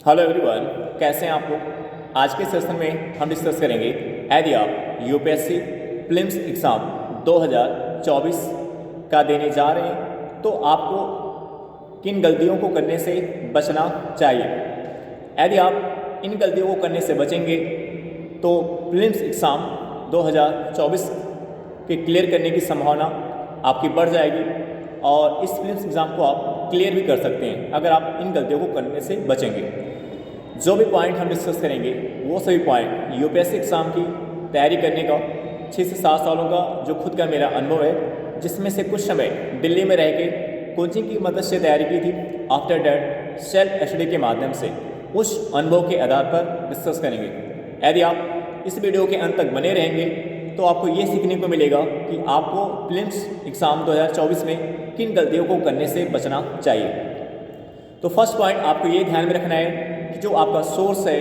Hello everyone, कैसे हैं आप लोग। आज के सेशन में हम डिस्कस करेंगे यदि आप यूपीएससी प्रीलिम्स एग्ज़ाम 2024 का देने जा रहे हैं तो आपको किन गलतियों को करने से बचना चाहिए। यदि आप इन गलतियों को करने से बचेंगे तो प्रीलिम्स एग्ज़ाम 2024 के क्लियर करने की संभावना आपकी बढ़ जाएगी और इस प्रीलिम्स एग्ज़ाम को आप क्लियर भी कर सकते हैं अगर आप इन गलतियों को करने से बचेंगे। जो भी पॉइंट हम डिस्कस करेंगे वो सभी पॉइंट यूपीएससी एग्ज़ाम की तैयारी करने का 6 से 7 सालों का जो खुद का मेरा अनुभव है, जिसमें से कुछ समय दिल्ली में रह के कोचिंग की मदद से तैयारी की थी, आफ्टर डैट सेल्फ स्टडी के माध्यम से, उस अनुभव के आधार पर डिस्कस करेंगे। यदि आप इस वीडियो के अंत तक बने रहेंगे तो आपको ये सीखने को मिलेगा कि आपको प्रीलिम्स एग्ज़ाम 2024 में किन गलतियों को करने से बचना चाहिए। तो फर्स्ट पॉइंट आपको ये ध्यान में रखना है कि जो आपका सोर्स है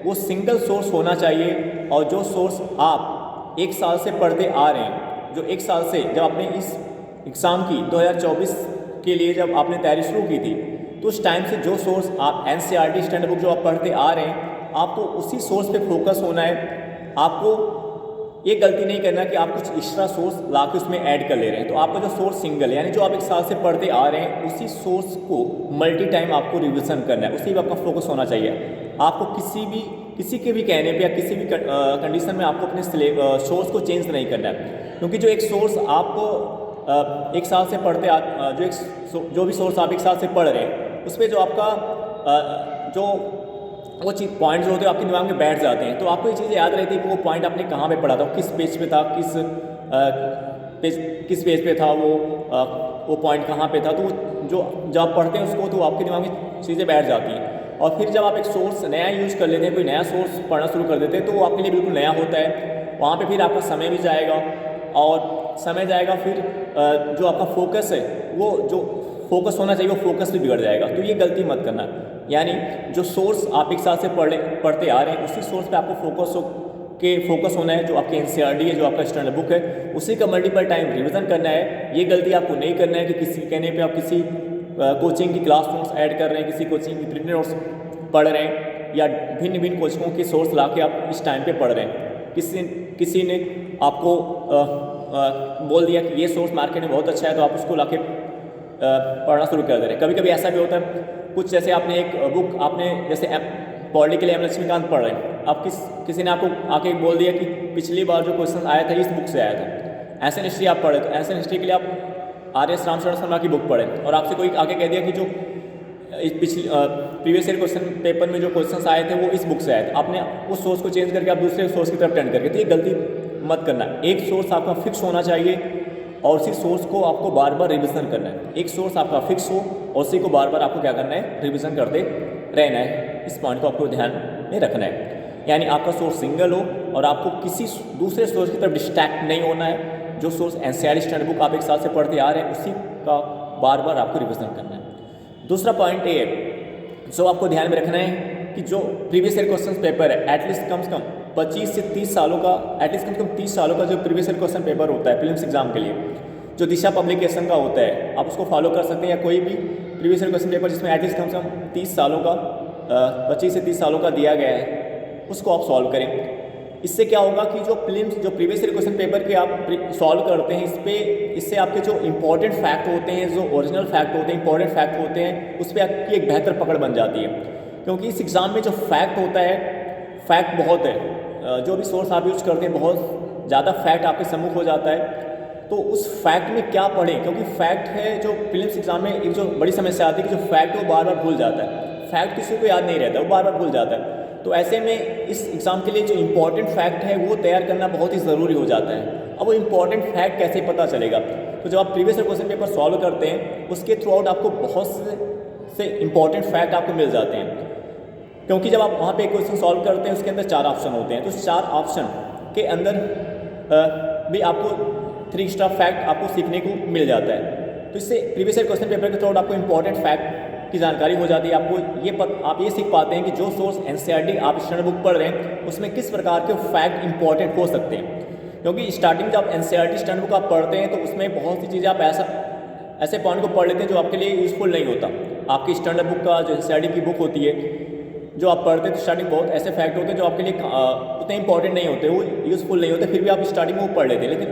वो सिंगल सोर्स होना चाहिए और जो सोर्स आप 1 साल से पढ़ते आ रहे हैं, जो 1 साल से जब आपने इस एग्ज़ाम की 2024 के लिए जब आपने तैयारी शुरू की थी तो उस टाइम से जो सोर्स आप एनसीईआरटी स्टैंडर्ड बुक जो आप पढ़ते आ रहे हैं, आपको उसी सोर्स पे फोकस होना है। आपको ये गलती नहीं करना कि आप कुछ एक्स्ट्रा सोर्स ला के उसमें ऐड कर ले रहे हैं। तो आपका जो सोर्स सिंगल है, यानी जो आप 1 साल से पढ़ते आ रहे हैं, उसी सोर्स को मल्टी टाइम आपको रिविज़न करना है, उसी पर आपका फोकस होना चाहिए। आपको किसी के भी कहने पे या किसी भी कंडीशन में आपको अपने सोर्स को चेंज नहीं करना है, क्योंकि जो एक सोर्स आप 1 साल से पढ़ते जो भी सोर्स आप 1 साल से पढ़ रहे हैं उस पर जो आपका जो वो चीज़ पॉइंट्स होते हैं आपके दिमाग में बैठ जाते हैं। तो आपको ये चीज़ें याद रहती है कि वो पॉइंट आपने कहाँ पे पढ़ा था, किस पेज पे था, किस पेज पे था, वो पॉइंट कहाँ पे था। तो जो जब आप पढ़ते हैं उसको तो आपके दिमाग में चीज़ें बैठ जाती हैं। और फिर जब आप एक सोर्स नया यूज़ कर लेते हैं, कोई नया सोर्स पढ़ना शुरू कर देते हैं, तो वो आपके लिए बिल्कुल नया होता है। वहाँ पर फिर आपका समय भी जाएगा और समय जाएगा, फिर जो आपका फोकस है, वो जो फोकस होना चाहिए वो फोकस भी बिगड़ जाएगा। तो ये गलती मत करना। यानी जो सोर्स आप 1 साल से पढ़ते आ रहे हैं, उसी सोर्स पे आपको फोकस होना है। जो आपकी एनसीईआरटी है, जो आपका स्टैंडर्ड बुक है, उसी का मल्टीपल टाइम रिवीजन करना है। ये गलती आपको नहीं करना है कि किसी के कहने पे आप किसी कोचिंग की क्लास नोट्स ऐड कर रहे हैं, किसी कोचिंग की प्रिंटेड नोट्स पढ़ रहे हैं, या भिन्न भिन्न कोचिंगों के सोर्स ला के आप इस टाइम पर पढ़ रहे हैं। किसी ने आपको बोल दिया कि ये सोर्स मार्केट में बहुत अच्छा है, तो आप उसको ला पढ़ना शुरू कर दे रहे हैं। कभी कभी ऐसा भी होता है, कुछ जैसे आपने एक बुक आपने जैसे पॉलिटिकल एम लक्ष्मीकांत पढ़ रहे हैं, आप किसी ने आपको आके बोल दिया कि पिछली बार जो क्वेश्चन आया था इस बुक से आया था। एशियन हिस्ट्री आप पढ़े, तो एशियन हिस्ट्री के लिए आप आर.एस. रामचंद्र शर्मा की बुक पढ़ें, और आपसे कोई आके कह दिया कि जो प्रीवियस ईयर क्वेश्चन पेपर में जो क्वेश्चन आए थे वो इस बुक से आए थे, आपने उस सोर्स को चेंज करके आप दूसरे सोर्स की तरफ टर्न करके, तो ये गलती मत करना। एक सोर्स आपका फिक्स होना चाहिए और उसी सोर्स को आपको बार बार रिविज़न करना है। एक सोर्स आपका फिक्स हो और उसी को बार बार आपको क्या करना है, रिविज़न करते रहना है। इस पॉइंट को आपको ध्यान में रखना है। यानी आपका सोर्स सिंगल हो और आपको किसी दूसरे सोर्स की तरफ डिस्ट्रैक्ट नहीं होना है। जो सोर्स एनसीईआरटी स्टैंडर्ड बुक आप 1 साल से पढ़ते आ रहे हैं, उसी का बार बार आपको रिविज़न करना है। दूसरा पॉइंट ये जो आपको ध्यान में रखना है कि जो प्रीवियस ईयर क्वेश्चन पेपर है, एटलीस्ट कम से कम 25 से 30 सालों का, एटलीस्ट कम से कम 30 सालों का जो प्रीवियस ईयर क्वेश्चन पेपर होता है प्रीलिम्स एग्जाम के लिए, जो दिशा पब्लिकेशन का होता है, आप उसको फॉलो कर सकते हैं। या कोई भी प्रीवियस ईयर क्वेश्चन पेपर जिसमें एटलीस्ट कम से कम 30 सालों का 25 से 30 सालों का दिया गया है, उसको आप सॉल्व करें। इससे क्या होगा कि जो प्रीवियस ईयर क्वेश्चन पेपर के आप सॉल्व करते हैं, इससे आपके जो इंपॉर्टेंट फैक्ट होते हैं, जो ओरिजिनल फैक्ट होते हैं, इंपॉर्टेंट फैक्ट होते हैं, उस पर आपकी एक बेहतर पकड़ बन जाती है। क्योंकि इस एग्ज़ाम में जो फैक्ट होता है, फैक्ट बहुत है, जो भी सोर्स आप यूज करते हैं बहुत ज़्यादा फैक्ट आपके सम्मुख हो जाता है। तो उस फैक्ट में क्या पढ़ें, क्योंकि फैक्ट है जो प्रीलिम्स एग्जाम में एक जो बड़ी समस्या आती है कि जो फैक्ट है वो बार बार भूल जाता है। फैक्ट किसी को याद नहीं रहता, वो बार बार भूल जाता है। तो ऐसे में इस एग्ज़ाम के लिए जो इंपॉर्टेंट फैक्ट है वो तैयार करना बहुत ही ज़रूरी हो जाता है। अब वो इंपॉर्टेंट फैक्ट कैसे पता चलेगा, तो जब आप previous year question paper solve करते हैं उसके थ्रू आउट आपको बहुत से इंपॉर्टेंट फैक्ट आपको मिल जाते हैं। क्योंकि जब आप वहाँ पे क्वेश्चन सॉल्व करते हैं उसके अंदर 4 ऑप्शन होते हैं, तो 4 ऑप्शन के अंदर भी आपको 3 एक्स्ट्रा फैक्ट आपको सीखने को मिल जाता है। तो इससे प्रीवियस ईयर क्वेश्चन पेपर के थ्रू आपको इंपॉर्टेंट फैक्ट की जानकारी हो जाती है। आप ये सीख पाते हैं कि जो सोर्स एनसीईआरटी आप स्टैंडर्ड बुक पढ़ रहे हैं उसमें किस प्रकार के फैक्ट इंपॉर्टेंट हो सकते हैं। क्योंकि स्टार्टिंग जब एनसीईआरटी स्टैंडर्ड बुक आप पढ़ते हैं तो उसमें बहुत सी चीज़ें आप ऐसे पॉइंट को पढ़ लेते हैं जो आपके लिए यूज़फुल नहीं होता। आपकी स्टैंडर्ड बुक का जो एनसीईआरटी की बुक होती है जो आप पढ़ते हैं तो स्टार्टिंग बहुत ऐसे फैक्ट होते हैं जो आपके लिए उतने इंपॉर्टेंट नहीं होते, वो यूज़फुल नहीं होते, फिर भी आप स्टार्टिंग में वो पढ़ लेते हैं, लेकिन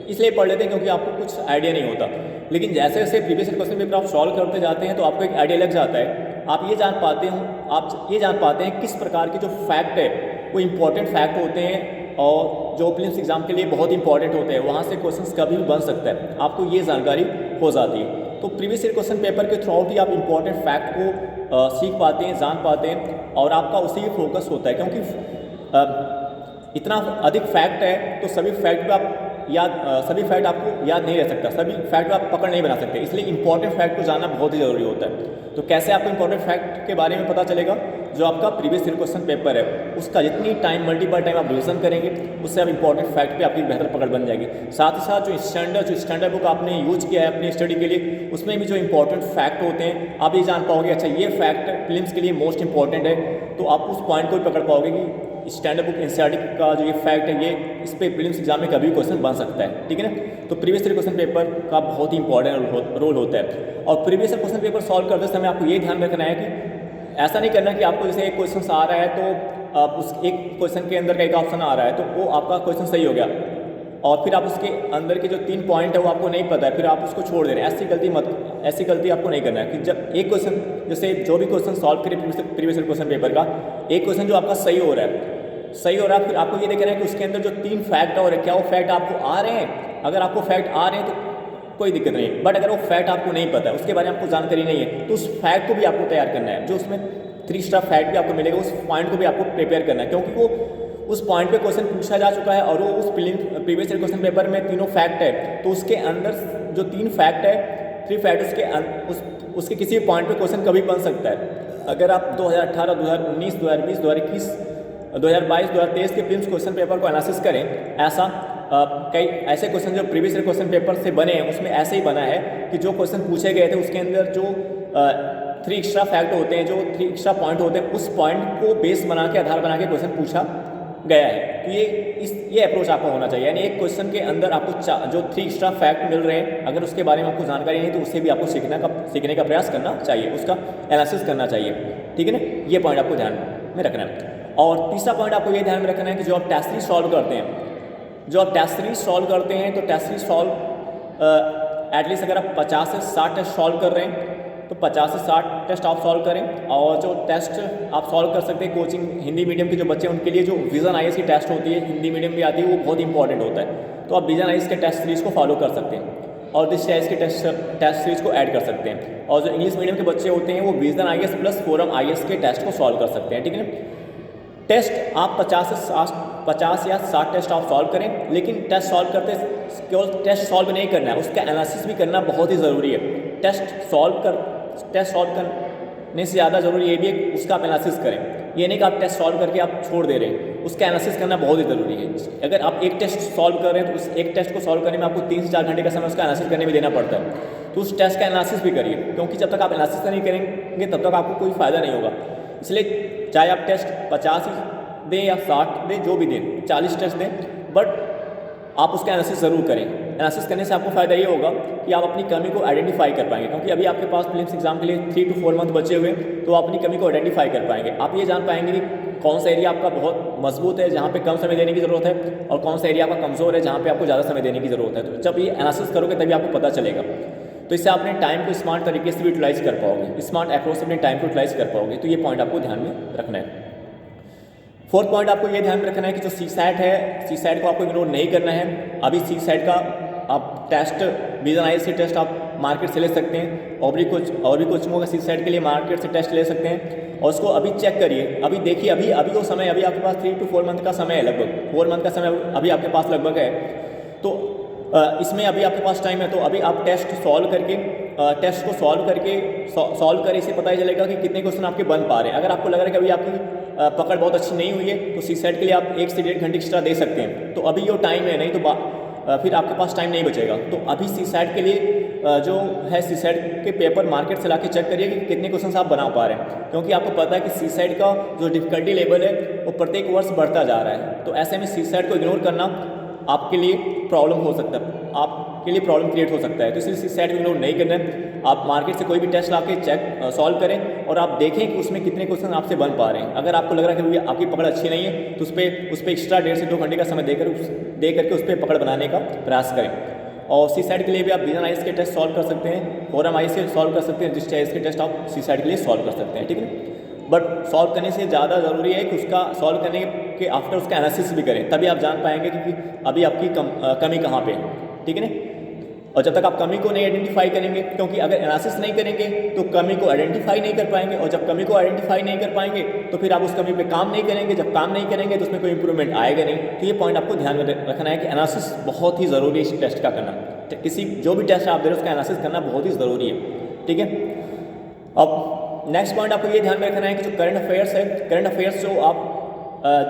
इसलिए पढ़ लेते हैं क्योंकि आपको कुछ आइडिया नहीं होता। लेकिन जैसे जैसे प्रीवियस क्वेश्चन पेपर आप सॉल्व करते जाते हैं तो आपको एक आइडिया लग जाता है। आप ये जान पाते हैं किस प्रकार के जो फैक्ट है वो इंपॉर्टेंट फैक्ट होते हैं और जो प्रीलिम्स एग्जाम के लिए बहुत इंपॉर्टेंट होते हैं, वहाँ से क्वेश्चंस कभी भी बन सकता है, आपको ये जानकारी हो जाती है। तो प्रीवियस ईयर क्वेश्चन पेपर के थ्रू आउट ही आप इंपॉर्टेंट फैक्ट को सीख पाते हैं, जान पाते हैं और आपका उसी पे फोकस होता है, क्योंकि इतना अधिक फैक्ट है तो सभी फैक्ट आपको याद नहीं रह सकता, सभी फैक्ट आप पकड़ नहीं बना सकते, इसलिए इंपॉर्टेंट फैक्ट को जानना बहुत ही ज़रूरी होता है। तो कैसे आपको इंपॉर्टेंट फैक्ट के बारे में पता चलेगा? जो आपका प्रीवियस ईयर क्वेश्चन पेपर है उसका जितनी टाइम मल्टीपल टाइम आप रिविजन करेंगे उससे आप इंपॉर्टेंट फैक्ट पे आपकी बेहतर पकड़ बन जाएगी। साथ ही साथ जो स्टैंडर्ड बुक आपने यूज किया है अपनी स्टडी के लिए, उसमें भी जो इंपॉर्टेंट फैक्ट होते हैं आप ये जान पाओगे, अच्छा ये फैक्ट प्रीलिम्स के लिए मोस्ट इंपॉर्टेंट है, तो आप उस पॉइंट को भी पकड़ पाओगे कि स्टैंडर्ड बुक एनसीईआरटी का जो ये फैक्ट है ये इस पर प्रीलिम्स एग्जाम में कभी भी क्वेश्चन बन सकता है, ठीक है ना। तो प्रीवियस ईयर क्वेश्चन पेपर का बहुत ही इंपॉर्टेंट रोल होता है। और previous year question paper solve करते समय आपको ये ध्यान रखना है कि ऐसा नहीं करना कि आपको जैसे एक क्वेश्चन आ रहा है तो आप उस एक क्वेश्चन के अंदर का एक ऑप्शन आ रहा है तो वो आपका क्वेश्चन सही हो गया और फिर आप उसके अंदर के जो 3 पॉइंट है वो आपको नहीं पता है, फिर आप उसको छोड़ दे रहे हैं। ऐसी गलती आपको नहीं करना है कि जब एक क्वेश्चन, जैसे जो भी क्वेश्चन सॉल्व करें प्रीवियस ईयर क्वेश्चन पेपर का, एक क्वेश्चन जो आपका सही हो रहा है फिर आपको ये देखना है कि उसके अंदर जो 3 फैक्ट और क्या वो फैक्ट आपको आ रहे हैं। अगर आपको फैक्ट आ रहे हैं तो कोई दिक्कत नहीं है, बट अगर वो फैक्ट आपको नहीं पता है, उसके बारे में आपको जानकारी नहीं है, तो उस फैक्ट को भी आपको तैयार करना है। जो उसमें 3 स्टार फैक्ट भी आपको मिलेगा उस पॉइंट को भी आपको प्रिपेयर करना है, क्योंकि वो उस पॉइंट पे क्वेश्चन पूछा जा चुका है और वो उस प्रीवियस ईयर क्वेश्चन पेपर में तीनों फैक्ट है, तो उसके अंदर जो 3 फैक्ट है, 3 फैक्ट उसके किसी पॉइंट पे क्वेश्चन कभी बन सकता है। अगर आप 2018, 2019, 2020, 2021, 2022, 2023 के प्रीलिम्स क्वेश्चन पेपर को एनालिसिस करें, ऐसा कई ऐसे क्वेश्चन जो प्रीवियस ईयर क्वेश्चन पेपर से बने हैं उसमें ऐसे ही बना है कि जो क्वेश्चन पूछे गए थे उसके अंदर जो 3 एक्स्ट्रा फैक्ट होते हैं, जो 3 एक्स्ट्रा पॉइंट होते हैं, उस पॉइंट को बेस बना के, आधार बना के क्वेश्चन पूछा गया है। तो ये अप्रोच आपका होना चाहिए, यानी एक क्वेश्चन के अंदर आपको जो 3 एक्स्ट्रा फैक्ट मिल रहे हैं, अगर उसके बारे में आपको जानकारी नहीं तो उससे भी आपको सीखने का प्रयास करना चाहिए, उसका एनालिसिस करना चाहिए, ठीक है ना। ये पॉइंट आपको ध्यान में रखना है। और तीसरा पॉइंट आपको ये ध्यान में रखना है कि जो आप टेस्ट सीरीज सॉल्व करते हैं, तो टेस्ट सीरीज सॉल्व एटलीस्ट अगर आप 50 से 60 टेस्ट सॉल्व कर रहे हैं तो 50 से 60 टेस्ट आप सॉल्व करें। और जो टेस्ट आप सॉल्व कर सकते हैं कोचिंग हिंदी मीडियम के जो बच्चे हैं उनके लिए जो विजन आईएएस की टेस्ट होती है, हिंदी मीडियम भी आती है, वो बहुत इंपॉर्टेंट होता है। तो आप विजन आईएएस के टेस्ट सीरीज़ को फॉलो कर सकते हैं और दिस आईएएस के टेस्ट सीरीज़ को ऐड कर सकते हैं। और जो इंग्लिश मीडियम के बच्चे होते हैं वो vision IAS plus forum IAS के टेस्ट को सॉल्व कर सकते हैं, ठीक है ना। टेस्ट आप 50 या 60 टेस्ट आप सॉल्व करें, लेकिन टेस्ट सॉल्व करते केवल टेस्ट सॉल्व नहीं करना है, उसका एनालिसिस भी करना बहुत ही ज़रूरी है। टेस्ट सॉल्व करने से ज़्यादा ज़रूरी ये भी है कि उसका आप एनालिसिस करें। ये नहीं कि आप टेस्ट सॉल्व करके आप छोड़ दे रहे हैं, उसका एनालिसिस करना बहुत ही ज़रूरी है। अगर आप एक टेस्ट सॉल्व कर रहे हैं तो उस एक टेस्ट को सॉल्व करने में आपको 3 से 4 घंटे का समय उसका एनालिसिस करने में देना पड़ता है, तो उस टेस्ट का एनालिसिस भी करिए, क्योंकि जब तक आप एनालिसिस नहीं करेंगे तब तक आपको कोई फ़ायदा नहीं होगा। इसलिए चाहे आप टेस्ट 50 दें या 60 दें, जो भी दें, 40 टेस्ट दें, बट आप उसका एनालिसिस ज़रूर करें। एनालिसिस करने से आपको फ़ायदा ये होगा कि आप अपनी कमी को आइडेंटिफाई कर पाएंगे, क्योंकि अभी आपके पास प्रीलिम्स एग्जाम के लिए 3 to 4 मंथ बचे हुए हैं, तो आप अपनी कमी को आइडेंटिफाई कर पाएंगे। आप ये जान पाएंगे कि कौन सा एरिया आपका बहुत मजबूत है जहाँ पे कम समय देने की ज़रूरत है, और कौन सा एरिया आपका कमज़ोर है जहाँ पे आपको ज़्यादा समय देने की ज़रूरत है। तो जब ये एनालिसिस करोगे तभी आपको पता चलेगा। तो इससे आप अपने टाइम को स्मार्ट तरीके से भी यूटिलाइज़ कर पाओगे, स्मार्ट अप्रोच से अपने टाइम को यूटिलाइज़ कर पाओगे। तो ये पॉइंट आपको ध्यान में रखना है। 4th पॉइंट आपको ये ध्यान में रखना है कि जो सीसैट है, सीसैट को आपको इग्नोर नहीं करना है। अभी सीसैट का आप टेस्ट, विजन आईएएस के टेस्ट आप मार्केट से ले सकते हैं, और भी कोचिंगों का सीसैट के लिए मार्केट से टेस्ट ले सकते हैं, और उसको अभी चेक करिए। अभी देखिए, अभी वो समय, अभी आपके पास 3 to 4 मंथ का समय है, लगभग 4 मंथ का समय अभी आपके पास लगभग है। तो इसमें अभी आपके पास टाइम है, तो अभी आप टेस्ट को सॉल्व करें, इससे पता ही चलेगा कि कितने क्वेश्चन आपके बन पा रहे हैं। अगर आपको लग रहा है कि अभी आपकी पकड़ बहुत अच्छी नहीं हुई है तो सीसैट के लिए आप 1 से 1.5 घंटे एक्स्ट्रा दे सकते हैं। तो अभी ये टाइम है, नहीं तो फिर आपके पास टाइम नहीं बचेगा। तो अभी सीसैट के लिए जो है, सीसैट के पेपर मार्केट से लाके चेक करिए कि कितने क्वेश्चन आप बना पा रहे हैं, क्योंकि आपको पता है कि सीसैट का जो डिफिकल्टी लेवल है वो प्रत्येक वर्ष बढ़ता जा रहा है। तो ऐसे में सीसैट को इग्नोर करना आपके लिए प्रॉब्लम हो सकता है। आपके लिए प्रॉब्लम क्रिएट हो सकता है। तो इसलिए सीसैट इग्नोर नहीं करना है। आप मार्केट से कोई भी टेस्ट ला के चेक सॉल्व करें और आप देखें कि उसमें कितने क्वेश्चन आपसे बन पा रहे हैं। अगर आपको लग रहा है कि भैया आपकी पकड़ अच्छी नहीं है तो उस पर एक्स्ट्रा 1.5 से 2 घंटे का समय देकर उस पर पकड़ बनाने का प्रयास करें। और सीसैट के लिए भी आप विजन आईज के टेस्ट सॉल्व कर सकते हैं, फोरम आईज के सॉल्व कर सकते हैं, जिस आईज के टेस्ट आप सीसैट के लिए सॉल्व कर सकते हैं, ठीक है। बट सॉल्व करने से ज़्यादा ज़रूरी है कि उसका सॉल्व करने के आफ्टर उसका एनालिसिस भी करें, तभी आप जान पाएंगे कि अभी आपकी कमी कहाँ पे है, ठीक है ना। और जब तक आप कमी को नहीं आइडेंटिफाई करेंगे, क्योंकि अगर एनालिसिस नहीं करेंगे तो कमी को आइडेंटिफाई नहीं कर पाएंगे, और जब कमी को आइडेंटिफाई नहीं कर पाएंगे तो फिर आप उस कमी पे काम नहीं करेंगे। जब काम नहीं करेंगे तो उसमें कोई इंप्रूवमेंट आएगा नहीं। तो ये पॉइंट आपको ध्यान में रखना है कि एनालिसिस बहुत ही ज़रूरी है इस टेस्ट का करना। किसी जो भी टेस्ट आप दे रहे हो उसका एनालिसिस करना बहुत ही ज़रूरी है, ठीक है। अब नेक्स्ट पॉइंट आपको ये ध्यान में रखना है कि जो करंट अफेयर्स है, करंट अफेयर्स जो आप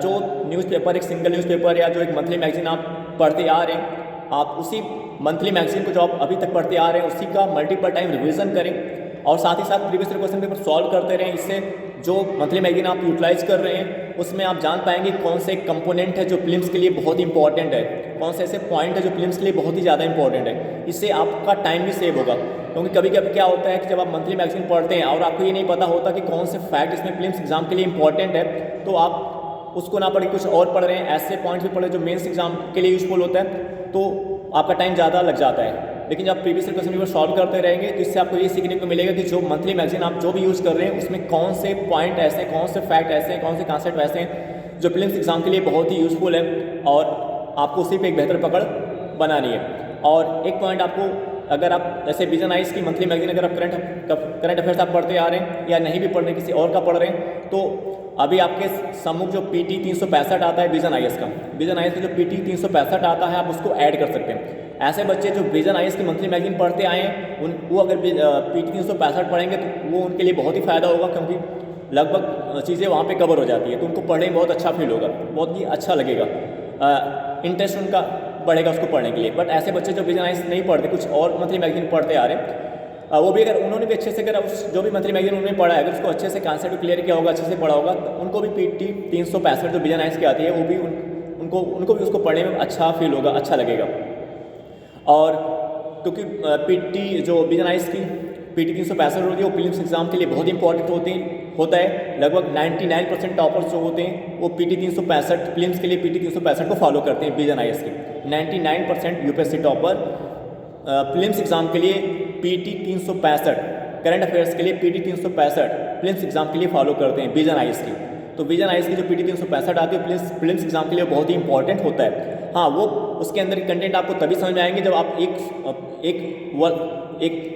जो न्यूज़पेपर, एक सिंगल न्यूज़पेपर या जो एक मंथली मैगजीन आप पढ़ते आ रहे हैं, आप उसी मंथली मैगजीन को जो आप अभी तक पढ़ते आ रहे हैं उसी का मल्टीपल टाइम रिवीजन करें, और साथ ही साथ प्रीवियस क्वेश्चन पेपर सॉल्व करते रहें। इससे जो मंथली मैगजीन आप यूटिलाइज कर रहे हैं उसमें आप जान पाएंगे कौन से कंपोनेंट है जो फिल्म्स के लिए बहुत इंपॉर्टेंट है, कौन से ऐसे पॉइंट है जो फिल्म्स के लिए बहुत ही ज़्यादा इंपॉर्टेंट है। इससे आपका टाइम भी सेव होगा, क्योंकि कभी कभी क्या होता है कि जब आप मंथली मैगजीन पढ़ते हैं और आपको ये नहीं पता होता कि कौन से फैक्ट इसमें फिल्म्स एग्जाम के लिए इंपॉर्टेंट है, तो आप उसको ना पढ़ के कुछ और पढ़ रहे हैं, ऐसे पॉइंट्स भी पढ़े जो मेंस एग्जाम के लिए यूजफुल होता है, तो आपका टाइम ज़्यादा लग जाता है। लेकिन जब प्रीवियस क्वेश्चन पेपर सॉल्व करते रहेंगे तो इससे आपको ये सीखने को मिलेगा कि जो मंथली मैगजीन आप जो भी यूज़ कर रहे हैं उसमें कौन से पॉइंट ऐसे, कौन से फैक्ट ऐसे, कौन से कॉन्सेप्ट ऐसे हैं जो प्रीलिम्स एग्जाम के लिए बहुत ही यूज़फुल है, और आपको उसी पे एक बेहतर पकड़ बनानी है। और एक पॉइंट आपको, अगर आप जैसे विजन आइज की मंथली मैगजीन अगर आप करंट अफेयर्स आप पढ़ते आ रहे हैं या नहीं भी पढ़ रहे, किसी और का पढ़ रहे हैं, तो अभी आपके सम्मुख जो PT 365 आता है विजन आईएस का, विजन आईएस का जो PT 365 आता है आप उसको ऐड कर सकते हैं। ऐसे बच्चे जो विजन आईएस की मंथली मैगजीन पढ़ते आए हैं वो अगर PT 365 पढ़ेंगे तो वो उनके लिए बहुत ही फ़ायदा होगा, क्योंकि लगभग चीज़ें वहाँ पे कवर हो जाती है, तो उनको पढ़ने में बहुत अच्छा फील होगा, बहुत ही अच्छा लगेगा, इंटरेस्ट उनका बढ़ेगा उसको पढ़ने के लिए। बट ऐसे बच्चे जो विजन आईएस नहीं पढ़ते, कुछ और मंथली मैगजीन पढ़ते आ रहे हैं, वो भी अगर उन्होंने भी अच्छे से, अगर उस जो भी मंथली मैगजीन उन्होंने पढ़ा है अगर उसको अच्छे से कॉन्सेप्ट क्लियर किया होगा, अच्छे से पढ़ा होगा, तो उनको भी PT 365 जो विजन आइज की आती है वो भी उनको भी उसको पढ़ने में अच्छा फील होगा, अच्छा लगेगा। और क्योंकि PT जो विजन आइज की PT 365 होती है वो प्रीलिम्स एग्जाम के लिए बहुत इंपॉर्टेंट होता है। लगभग 99% टॉपर्स जो होते हैं वो PT 365 प्रीलिम्स के लिए PT 365 को फॉलो करते हैं विजन आइज की। 99% यूपीएससी टॉपर प्रीलिम्स एग्जाम के लिए PT 365, करंट अफेयर्स के लिए PT 365 प्रीलिम्स एग्जाम के लिए फॉलो करते हैं विजन आइज की। तो विजन आइज की जो PT 365 आती है प्रीलिम्स एग्जाम के लिए बहुत ही इंपॉर्टेंट होता है। हाँ, वो उसके अंदर कंटेंट आपको तभी समझ में आएंगे जब आप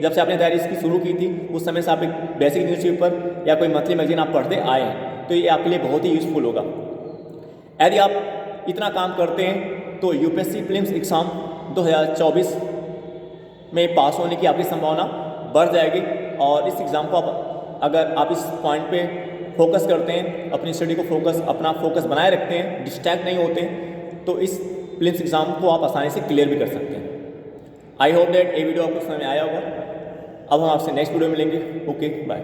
जब से आपने तैयारी इसकी शुरू की थी उस समय से आप एक बेसिक न्यूज़पेपर या कोई मंथली मैगजीन आप पढ़ते आए हैं, तो ये आपके लिए बहुत ही यूज़फुल होगा। यदि आप इतना काम करते हैं तो यूपीएससी प्रीलिम्स एग्जाम 2024 में पास होने की आपकी संभावना बढ़ जाएगी। और इस एग्ज़ाम को अगर आप इस पॉइंट पे फोकस करते हैं, अपनी स्टडी को अपना फोकस बनाए रखते हैं, डिस्ट्रैक्ट नहीं होते हैं, तो इस प्रीलिम्स एग्ज़ाम को आप आसानी से क्लियर भी कर सकते हैं। आई होप दैट ये वीडियो आपको समझ में आया होगा। अब हम आपसे नेक्स्ट वीडियो में मिलेंगे। Okay, bye.